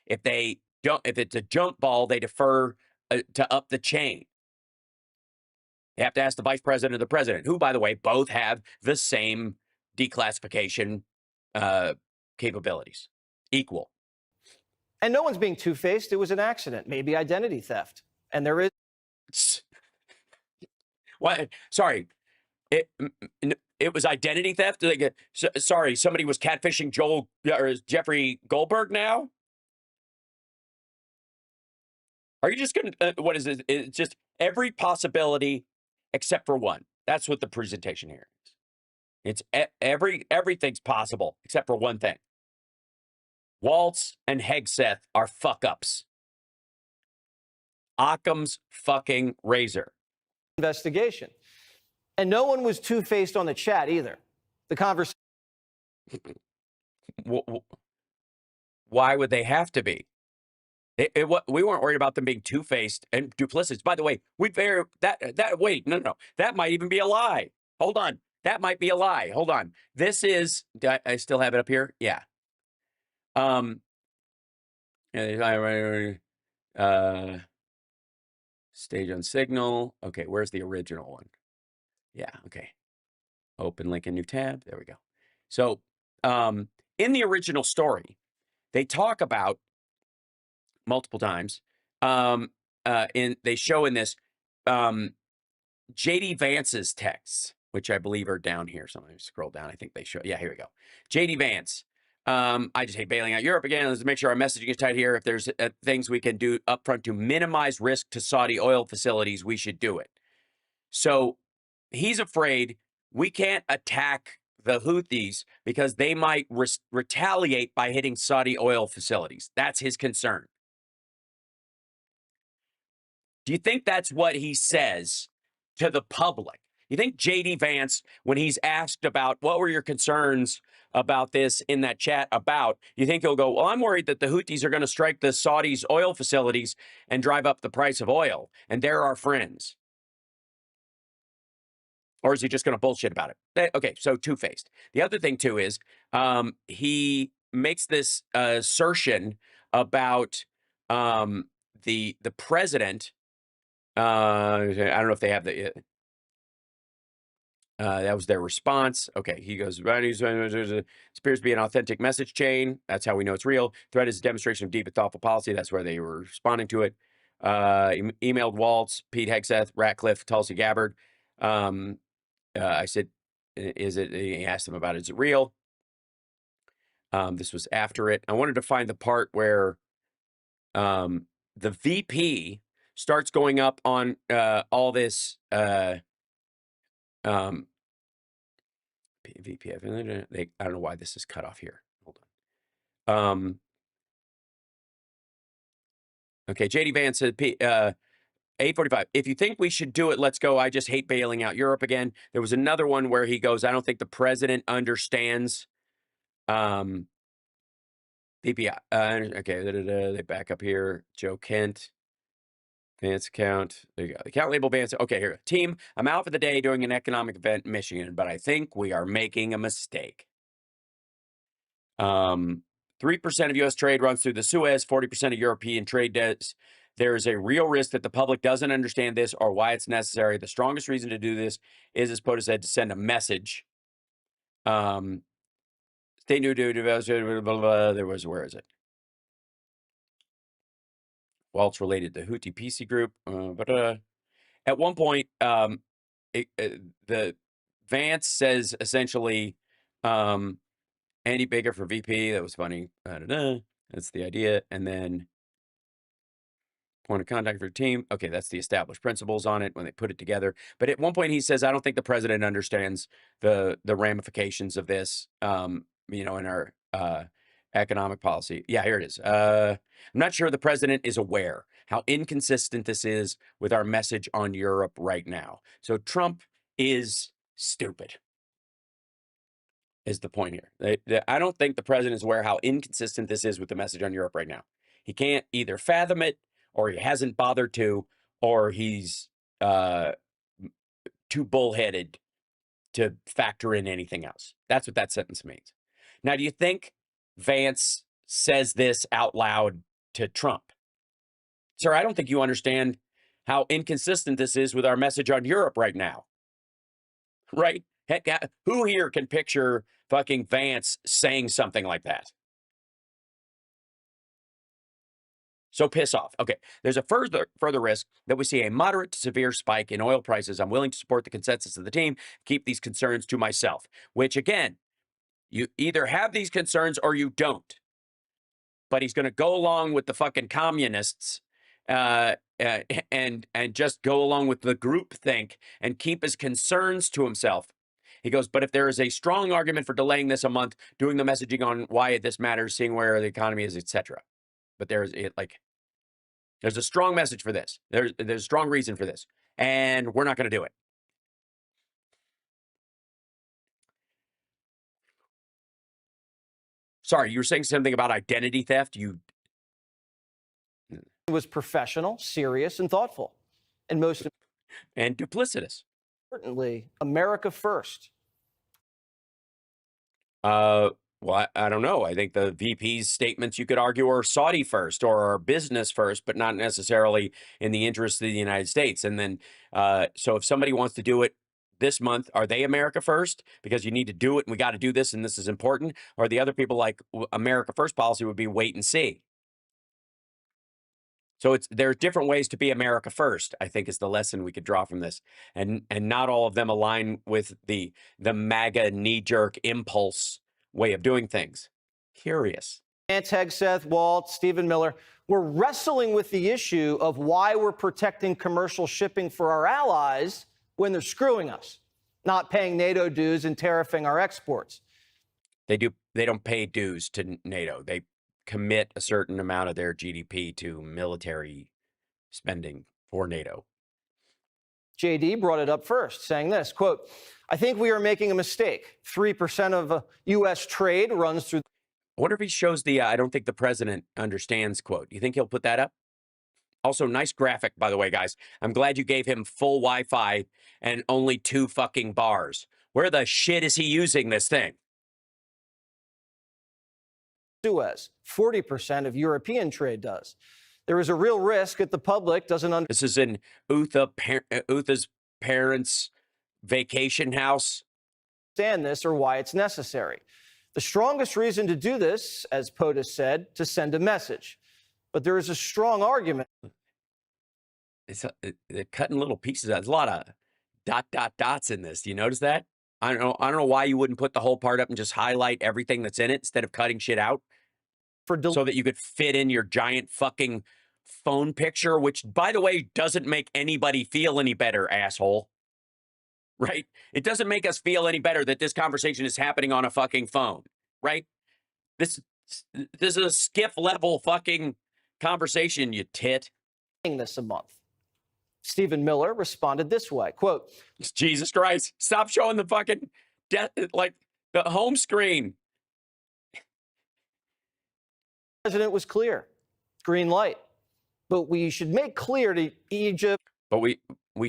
If they don't, if it's a jump ball, they defer to up the chain. They have to ask the vice president or the president, who, by the way, both have the same declassification capabilities, equal. And no one's being two-faced. It was an accident, maybe identity theft. And there is. What? Sorry. It was identity theft? Like, sorry, somebody was catfishing Joel or Jeffrey Goldberg now? Are you just going to, what is it? It's just every possibility except for one. That's what the presentation here is. It's everything's possible except for one thing. Waltz and Hegseth are fuck-ups. Occam's fucking razor. Investigation. And no one was two-faced on the chat either. The conversation. Why would they have to be? We weren't worried about them being two-faced and duplicitous. By the way, wait, no. That might even be a lie. Hold on. That might be a lie. Hold on. This is, I still have it up here? Yeah. Stage on signal. Okay, where's the original one? Yeah, okay. Open link in new tab. There we go. So, in the original story, they talk about multiple times. They show in this J.D. Vance's texts, which I believe are down here. So let me scroll down. I think they show. Yeah, here we go. J.D. Vance. I just hate bailing out Europe again. Let's make sure our messaging is tight here. If there's things we can do upfront to minimize risk to Saudi oil facilities, we should do it. So he's afraid we can't attack the Houthis because they might retaliate by hitting Saudi oil facilities. That's his concern. Do you think that's what he says to the public? You think J.D. Vance, when he's asked about what were your concerns about this in that chat about, you think he'll go, well, I'm worried that the Houthis are going to strike the Saudis' oil facilities and drive up the price of oil, and they're our friends? Or is he just going to bullshit about it? Okay, so two-faced. The other thing, too, is he makes this assertion about the president. I don't know if they have the... that was their response. Okay, he goes, appears to be an authentic message chain. That's how we know it's real. Threat is a demonstration of deep and thoughtful policy. That's where they were responding to it. Emailed Waltz, Pete Hegseth, Ratcliffe, Tulsi Gabbard. I said, is it? He asked them about, is it real? This was after it. I wanted to find the part where the VP starts going up on all this VPF. I don't know why this is cut off here. Hold on. Okay, JD Vance said, 845. If you think we should do it, let's go. I just hate bailing out Europe again. There was another one where he goes, I don't think the president understands. VP. Okay, they back up here. Joe Kent. Vance account. There you go. Account label Vance. Okay, here. Team, I'm out for the day doing an economic event in Michigan, but I think we are making a mistake. 3% of U.S. trade runs through the Suez, 40% of European trade does. There is a real risk that the public doesn't understand this or why it's necessary. The strongest reason to do this is, as POTUS said, to send a message. Stay new, there was, where is it? Waltz related to Houthi PC group. At one point, the Vance says essentially, Andy Baker for VP. That was funny. That's the idea. And then point of contact for your team. Okay, that's the established principles on it when they put it together. But at one point he says, I don't think the president understands the ramifications of this, in our economic policy. Yeah, here it is. I'm not sure the president is aware how inconsistent this is with our message on Europe right now. So Trump is stupid, is the point here. I don't think the president is aware how inconsistent this is with the message on Europe right now. He can't either fathom it, or he hasn't bothered to, or he's too bullheaded to factor in anything else. That's what that sentence means. Now, do you think Vance says this out loud to Trump? Sir, I don't think you understand how inconsistent this is with our message on Europe right now. Right? Heck, who here can picture fucking Vance saying something like that? So piss off. Okay, there's a further risk that we see a moderate to severe spike in oil prices. I'm willing to support the consensus of the team, keep these concerns to myself, which again, you either have these concerns or you don't. But he's going to go along with the fucking communists and just go along with the groupthink and keep his concerns to himself. He goes, but if there is a strong argument for delaying this a month, doing the messaging on why this matters, seeing where the economy is, etc. But there's a strong message for this. There's a strong reason for this, and we're not going to do it. Sorry, you were saying something about identity theft. It was professional, serious, and thoughtful, and most and duplicitous. Importantly, America first. Well, I don't know. I think the VP's statements, you could argue, are Saudi first or are business first, but not necessarily in the interest of the United States. And then, so if somebody wants to do it this month, are they America first? Because you need to do it and we got to do this and this is important. Or the other people like America first policy would be wait and see. So there's different ways to be America first, I think, is the lesson we could draw from this. And not all of them align with the MAGA knee-jerk impulse way of doing things. Curious. Vance, Hegseth, Waltz, Stephen Miller, we're wrestling with the issue of why we're protecting commercial shipping for our allies when they're screwing us, not paying NATO dues and tariffing our exports. They don't pay dues to NATO. They commit a certain amount of their GDP to military spending for NATO. JD brought it up first, saying this, quote, I think we are making a mistake. 3% of U.S. trade runs through. I wonder if he shows the I don't think the president understands quote. You think he'll put that up? Also, nice graphic, by the way, guys. I'm glad you gave him full Wi-Fi and only 2 fucking bars. Where the shit is he using this thing? Suez. 40% of trade does. There is a real risk that the public doesn't understand. This is in Utha's parents' vacation house. This or why it's necessary. The strongest reason to do this, as POTUS said, to send a message. But there is a strong argument. They're cutting little pieces out. There's a lot of dots in this. Do you notice that? I don't know why you wouldn't put the whole part up and just highlight everything that's in it instead of cutting shit out. So that you could fit in your giant fucking phone picture, which, by the way, doesn't make anybody feel any better, asshole. Right? It doesn't make us feel any better that this conversation is happening on a fucking phone, right? This is a skiff level fucking conversation, you tit. This a month. Stephen Miller responded this way, quote, Jesus Christ, stop showing the fucking, like, the home screen. The president was clear. Green light. But we should make clear to Egypt. But we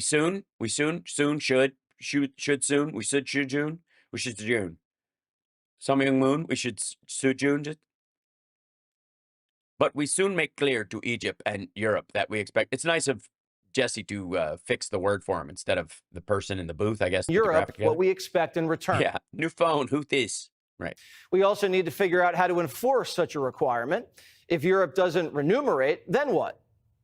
should June. Some young moon, we should June. But we soon make clear to Egypt and Europe that we expect. It's nice of Jesse to fix the word for him instead of the person in the booth, I guess. Europe, what we expect in return. Yeah, new phone, who this? Right. We also need to figure out how to enforce such a requirement. If Europe doesn't remunerate, then what?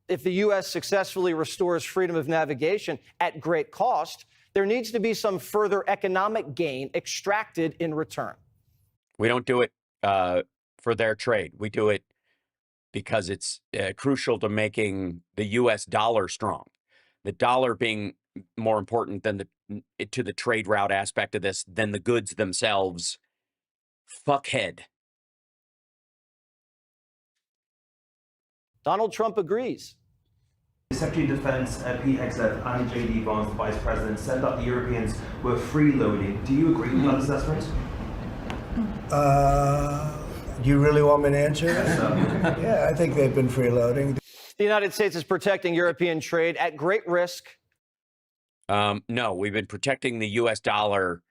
If the U.S. successfully restores freedom of navigation at great cost, there needs to be some further economic gain extracted in return. We don't do it for their trade. We do it because it's crucial to making the U.S. dollar strong. The dollar being more important than to the trade route aspect of this than the goods themselves. Fuckhead. Donald Trump agrees. Secretary of Defense Pete Hegseth and J.D. Vance, the Vice President, said that the Europeans were freeloading. Do you agree with that assessment? Do you really want me to answer? Yeah, I think they've been freeloading. The United States is protecting European trade at great risk. No, we've been protecting the U.S. dollar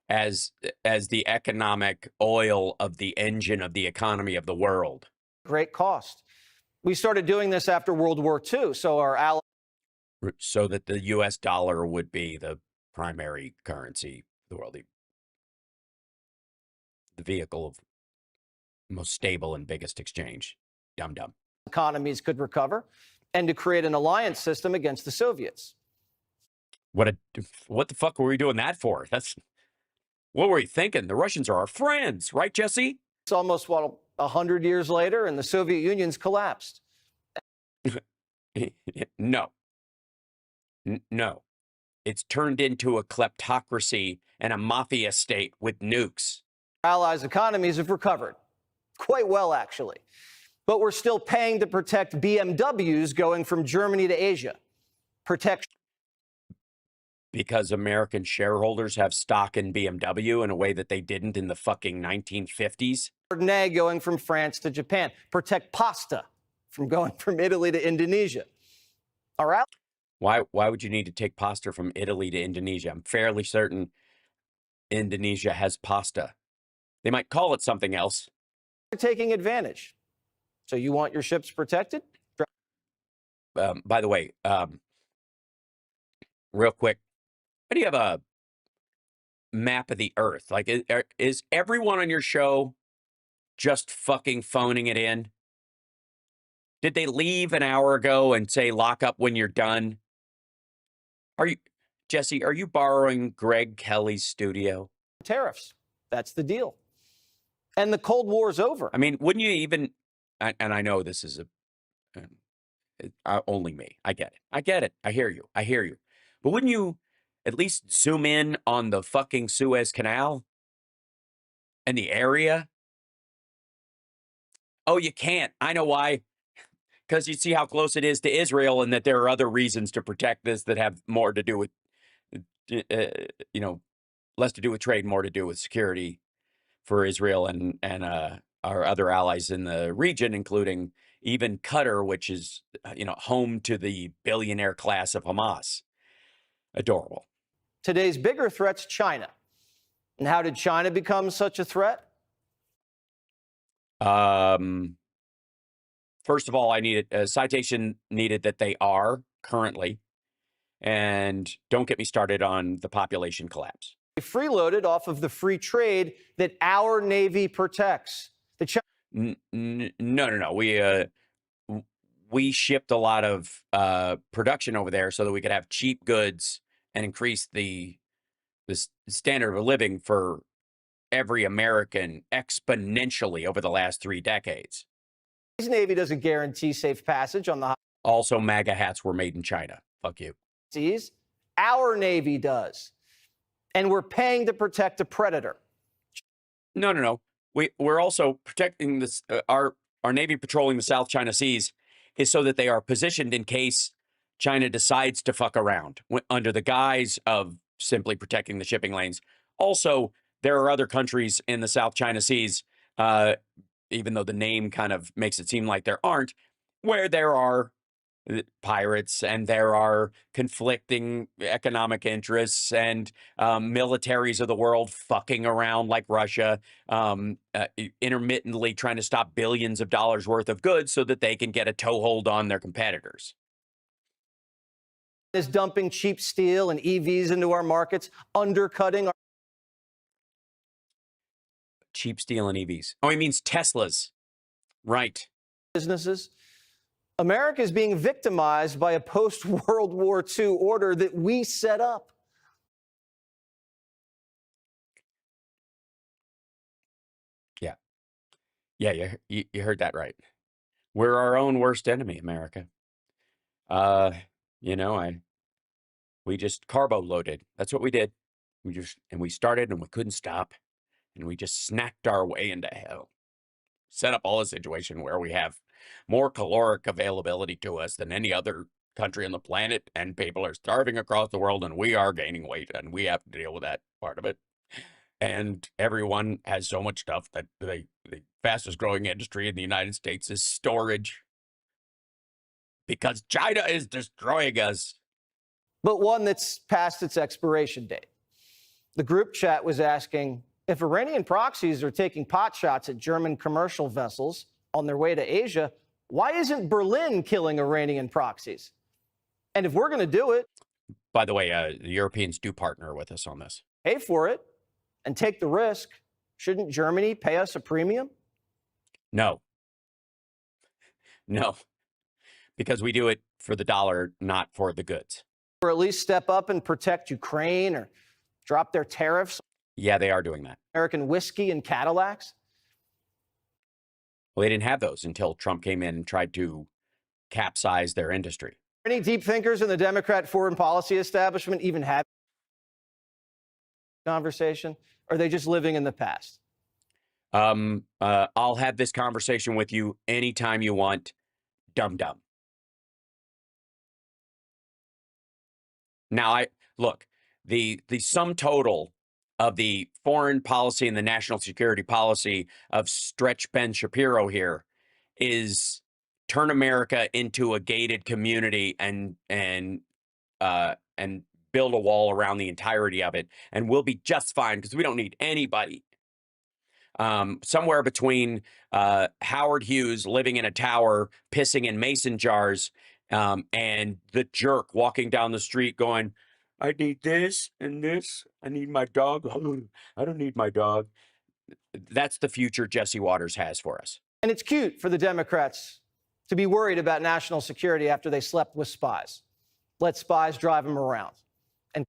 as the economic oil of the engine of the economy of the world. Great cost. We started doing this after World War II, so our allies. So that the U.S. dollar would be the primary currency of the world. The vehicle of most stable and biggest exchange. Dum-dum. Economies could recover and to create an alliance system against the Soviets. What the fuck were we doing that for? What were you thinking? The Russians are our friends, right, Jesse? It's almost, 100 years later, and the Soviet Union's collapsed. No. No. It's turned into a kleptocracy and a mafia state with nukes. Allies' economies have recovered. Quite well, actually. But we're still paying to protect BMWs going from Germany to Asia. Protection. Because American shareholders have stock in BMW in a way that they didn't in the fucking 1950s. Chardonnay going from France to Japan. Protect pasta from going from Italy to Indonesia. All right. Why would you need to take pasta from Italy to Indonesia? I'm fairly certain Indonesia has pasta. They might call it something else. They're taking advantage. So you want your ships protected? By the way, real quick, how do you have a map of the Earth? Like, is everyone on your show just fucking phoning it in? Did they leave an hour ago and say lock up when you're done? Jesse, are you borrowing Greg Kelly's studio? Tariffs. That's the deal. And the Cold War's over. I mean, wouldn't you even, and I know this is only me. I get it. I get it. I hear you. But wouldn't you at least zoom in on the fucking Suez Canal and the area? Oh, you can't. I know why. because you see how close it is to Israel, and that there are other reasons to protect this that have more to do with, you know, less to do with trade, more to do with security for Israel and our other allies in the region, including even Qatar, which is, you know, home to the billionaire class of Hamas. Adorable. Today's bigger threat's China. And how did China become such a threat? First of all, I needed a citation needed that they are currently, and don't get me started on the population collapse. Freeloaded off of the free trade that our Navy protects. No. We shipped a lot of production over there so that we could have cheap goods and increase the standard of living for every American exponentially over the last 3 decades. His Navy doesn't guarantee safe passage on the Also, MAGA hats were made in China. Fuck you. seas. Our Navy does. And we're paying to protect a predator. No. We're also protecting this. Our Navy patrolling the South China Seas is so that they are positioned in case China decides to fuck around under the guise of simply protecting the shipping lanes. Also, there are other countries in the South China Seas, even though the name kind of makes it seem like there aren't, where there are pirates and there are conflicting economic interests and militaries of the world fucking around like Russia, intermittently trying to stop billions of dollars worth of goods so that they can get a toehold on their competitors. Is dumping cheap steel and EVs into our markets, undercutting our cheap steel and EVs. Oh, he means Teslas. Right. businesses. America is being victimized by a post-World War II order that we set up. Yeah, you heard that right. We're our own worst enemy, America. We just carbo loaded. That's what we did. We started and we couldn't stop, and we just snacked our way into hell. Set up all a situation where we have more caloric availability to us than any other country on the planet, and people are starving across the world, and we are gaining weight, and we have to deal with that part of it. And everyone has so much stuff that the fastest growing industry in the United States is storage, because China is destroying us. But one that's past its expiration date. The group chat was asking, if Iranian proxies are taking pot shots at German commercial vessels on their way to Asia, why isn't Berlin killing Iranian proxies? And if we're going to do it, by the way, the Europeans do partner with us on this. Pay for it and take the risk. Shouldn't Germany pay us a premium? No, because we do it for the dollar, not for the goods. Or at least step up and protect Ukraine or drop their tariffs. Yeah, they are doing that. American whiskey and Cadillacs. Well, they didn't have those until Trump came in and tried to capsize their industry. Any deep thinkers in the Democrat foreign policy establishment even have conversation? Or are they just living in the past? I'll have this conversation with you anytime you want, dum-dum. Now, the sum total of the foreign policy and the national security policy of Stretch Ben Shapiro here is turn America into a gated community and build a wall around the entirety of it, and we'll be just fine because we don't need anybody. Somewhere between Howard Hughes living in a tower, pissing in mason jars, and the jerk walking down the street going, I need this and this. I need my dog. I don't need my dog. That's the future Jesse Waters has for us. And it's cute for the Democrats to be worried about national security after they slept with spies. Let spies drive them around. And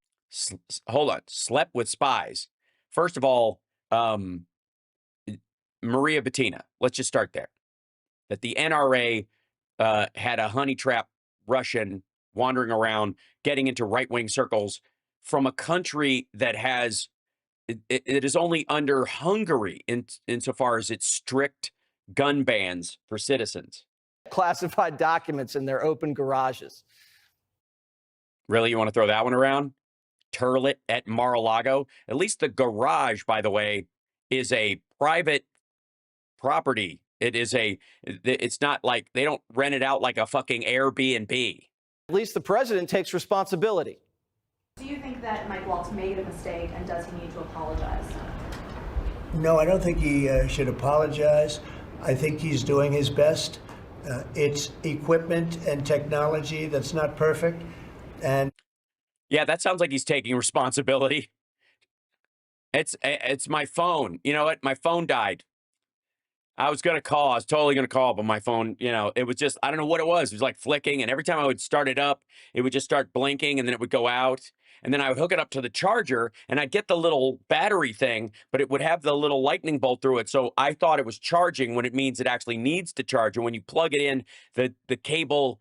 hold on, slept with spies. First of all, Maria Butina, let's just start there. That the NRA had a honey trap Russian wandering around, getting into right-wing circles from a country that has, it is only under Hungary insofar as its strict gun bans for citizens. classified documents in their open garages. Really? You want to throw that one around? Turlet at Mar-a-Lago? At least the garage, by the way, is a private property. It's not like they don't rent it out like a fucking Airbnb. At least the president takes responsibility. Do you think that Mike Waltz made a mistake, and does he need to apologize? No, I don't think he should apologize. I think he's doing his best. It's equipment and technology that's not perfect. And yeah, that sounds like he's taking responsibility. It's my phone. You know what? My phone died. I was totally going to call, but my phone, it was just, I don't know what it was. It was like flicking. And every time I would start it up, it would just start blinking and then it would go out. And then I would hook it up to the charger and I'd get the little battery thing, but it would have the little lightning bolt through it. So I thought it was charging when it means it actually needs to charge. And when you plug it in, the cable,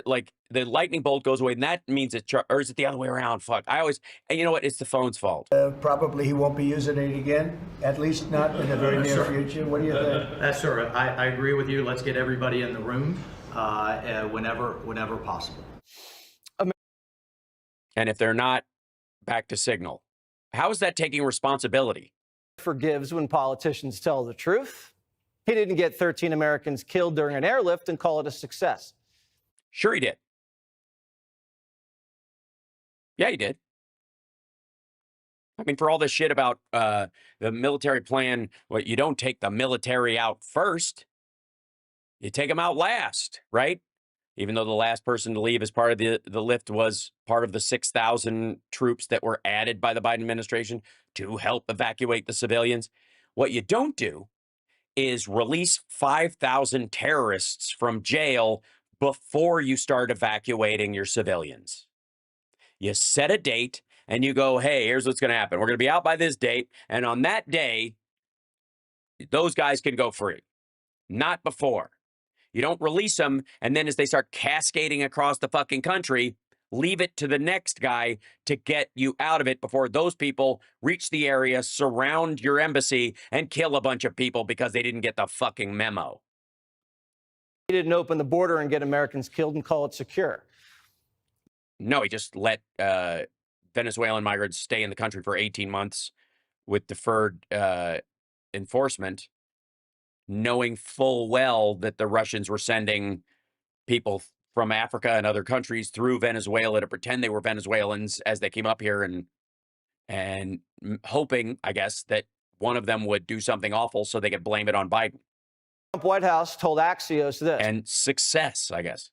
like the lightning bolt goes away and that means or is it the other way around? Fuck. You know what? It's the phone's fault. probably he won't be using it again, at least not in the very near future. What do you think? Sir, I agree with you. Let's get everybody in the room whenever possible. And if they're not, back to Signal. How is that taking responsibility? Forgives when politicians tell the truth. He didn't get 13 Americans killed during an airlift and call it a success. Sure he did. Yeah, he did. I mean, for all this shit about the military plan, you don't take the military out first. You take them out last, right? Even though the last person to leave as part of the lift was part of the 6,000 troops that were added by the Biden administration to help evacuate the civilians. What you don't do is release 5,000 terrorists from jail before you start evacuating your civilians. You set a date and you go, hey, here's what's going to happen. We're going to be out by this date. And on that day, those guys can go free. Not before. You don't release them, and then as they start cascading across the fucking country, leave it to the next guy to get you out of it before those people reach the area, surround your embassy, and kill a bunch of people because they didn't get the fucking memo. He didn't open the border and get Americans killed and call it secure. No, he just let Venezuelan migrants stay in the country for 18 months with deferred enforcement, knowing full well that the Russians were sending people from Africa and other countries through Venezuela to pretend they were Venezuelans as they came up here and hoping, I guess, that one of them would do something awful so they could blame it on Biden. Trump White House told Axios this. And success, I guess.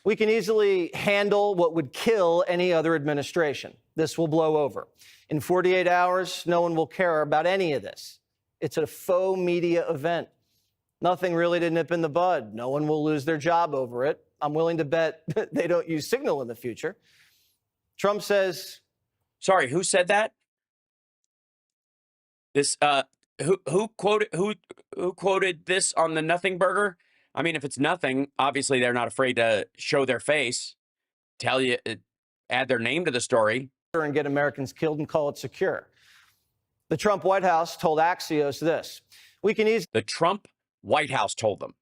We can easily handle what would kill any other administration. This will blow over. In 48 hours, no one will care about any of this. It's a faux media event. Nothing really to nip in the bud. No one will lose their job over it. I'm willing to bet they don't use Signal in the future. Trump says... Sorry, who said that? This, who quoted this on the Nothing Burger? I mean, if it's nothing, obviously they're not afraid to show their face, tell you, add their name to the story. And get Americans killed and call it secure. The Trump White House told Axios this. We can easily... The Trump White House told them.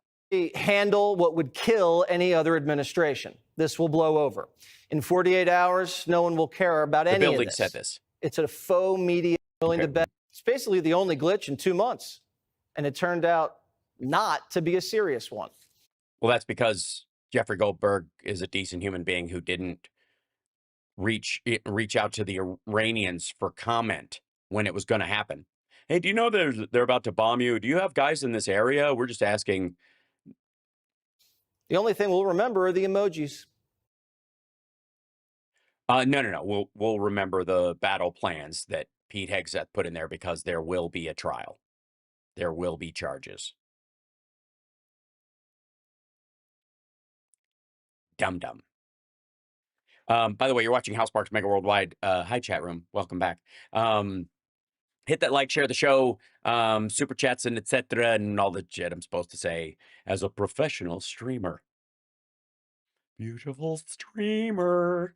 Handle what would kill any other administration. This will blow over. In 48 hours, no one will care about any of this. The building said this. It's a faux media willing to bet. It's basically the only glitch in 2 months. And it turned out not to be a serious one. Well, that's because Jeffrey Goldberg is a decent human being who didn't reach out to the Iranians for comment when it was going to happen. Hey, do you know they're about to bomb you? Do you have guys in this area? We're just asking. The only thing we'll remember are the emojis. No. We'll remember the battle plans that Pete Hegseth put in there because there will be a trial. There will be charges. Dum-dum. By the way, you're watching House Sparks Mega Worldwide. Hi, chat room. Welcome back. Hit that like, share the show, super chats, and etc. and all the shit I'm supposed to say as a professional streamer. Beautiful streamer.